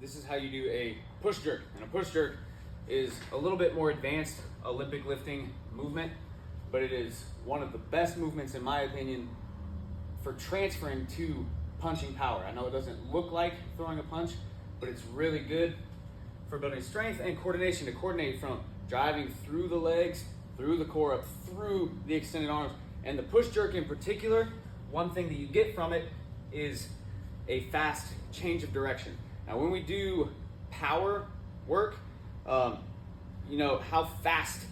this is how you do a push jerk. And a push jerk is a little bit more advanced Olympic lifting movement, but it is one of the best movements, in my opinion, for transferring to punching power. I know it doesn't look like throwing a punch, but it's really good for building strength and coordination, to coordinate from driving through the legs, through the core, up through the extended arms. And the push jerk in particular, one thing that you get from it is a fast change of direction. Now, when we do power work, you know, how fast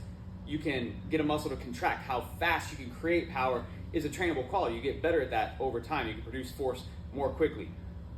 you can get a muscle to contract, how fast you can create power is a trainable quality. You get better at that over time. You can produce force more quickly.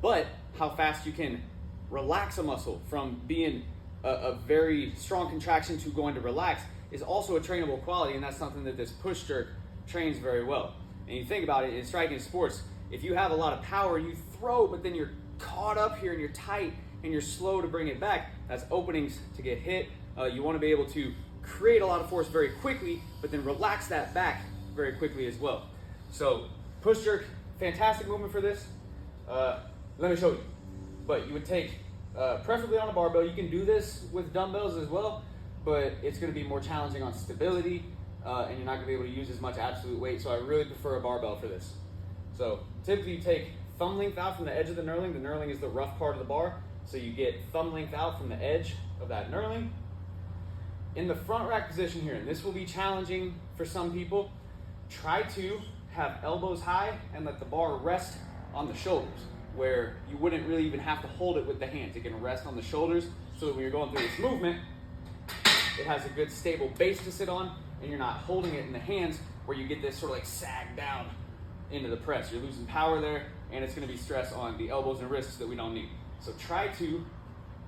But how fast you can relax a muscle from being a very strong contraction to going to relax is also a trainable quality, and that's something that this push jerk trains very well. And you think about it, in striking sports, if you have a lot of power, you throw, but then you're caught up here and you're tight and you're slow to bring it back, that's openings to get hit. You want to be able to create a lot of force very quickly, but then relax that back very quickly as well. So push jerk, fantastic movement for this. Let me show you. But you would take, preferably on a barbell. You can do this with dumbbells as well, but it's going to be more challenging on stability, and you're not going to be able to use as much absolute weight. So I really prefer a barbell for this. So typically you take thumb length out from the edge of the knurling. The knurling is the rough part of the bar. So you get thumb length out from the edge of that knurling. In the front rack position here, and this will be challenging for some people, try to have elbows high and let the bar rest on the shoulders, where you wouldn't really even have to hold it with the hands. It can rest on the shoulders so that when you're going through this movement, it has a good stable base to sit on, and you're not holding it in the hands where you get this sort of like sag down into the press. You're losing power there, and it's going to be stress on the elbows and wrists that we don't need. So try to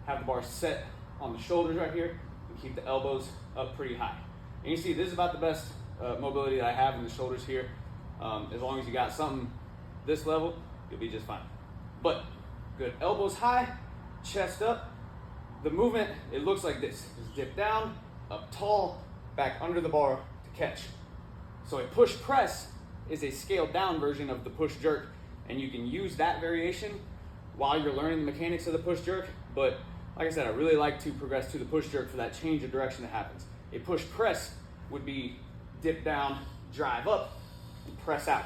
have the bar set on the shoulders right here and keep the elbows up pretty high. And you see, this is about the best mobility that I have in the shoulders here. As long as you got something this level, you'll be just fine. But good elbows high, chest up. The movement, it looks like this. Just dip down, up tall, back under the bar to catch. So a push press is a scaled down version of the push jerk, and you can use that variation while you're learning the mechanics of the push jerk. But like I said, I really like to progress to the push jerk for that change of direction that happens. A push press would be dip down, drive up, and press out.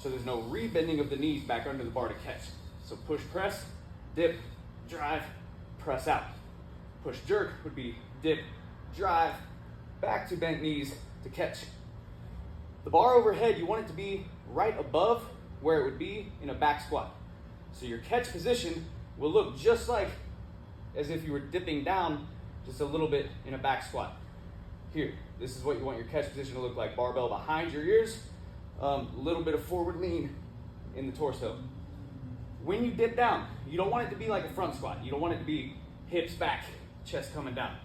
So there's no rebending of the knees back under the bar to catch. So push press, dip, drive, press out. Push jerk would be dip, drive, back to bent knees to catch. The bar overhead, you want it to be right above where it would be in a back squat. So your catch position will look just like as if you were dipping down just a little bit in a back squat. Here, this is what you want your catch position to look like. Barbell behind your ears, a little bit of forward lean in the torso. When you dip down, you don't want it to be like a front squat. You don't want it to be hips back, chest coming down.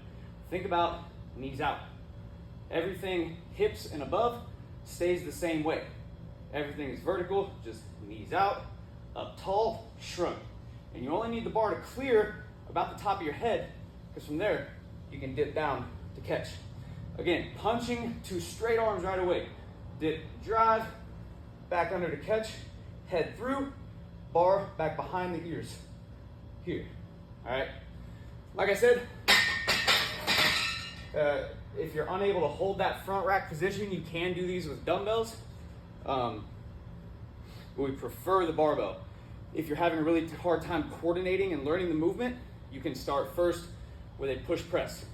Think about knees out. Everything hips and above stays the same way. Everything is vertical, just knees out, up tall, shrug. And you only need the bar to clear about the top of your head, because from there, you can dip down to catch. Again, punching to straight arms right away. Dip, drive, back under to catch, head through, bar back behind the ears. Here, all right? Like I said, if you're unable to hold that front rack position, you can do these with dumbbells. We prefer the barbell. If you're having a really hard time coordinating and learning the movement, you can start first with a push press.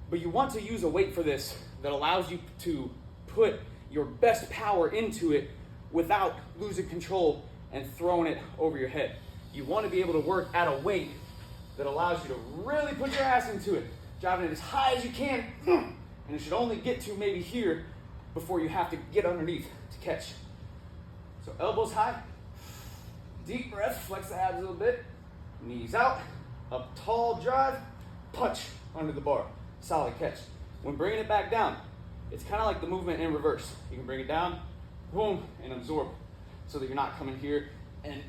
But you want to use a weight for this that allows you to put your best power into it without losing control and throwing it over your head. You want to be able to work at a weight that allows you to really put your ass into it, driving it as high as you can, and it should only get to maybe here before you have to get underneath to catch. So elbows high, deep breath, flex the abs a little bit, knees out, up tall, drive, punch under the bar, solid catch. When bringing it back down, it's kind of like the movement in reverse. You can bring it down, boom, and absorb, so that you're not coming here and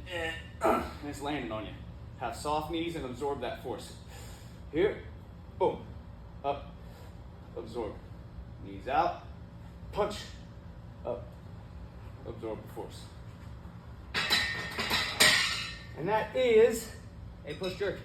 it's landing on you. Have soft knees and absorb that force. Here, boom, up, absorb. Knees out, punch, up, absorb the force. And that is Hey, push jerk.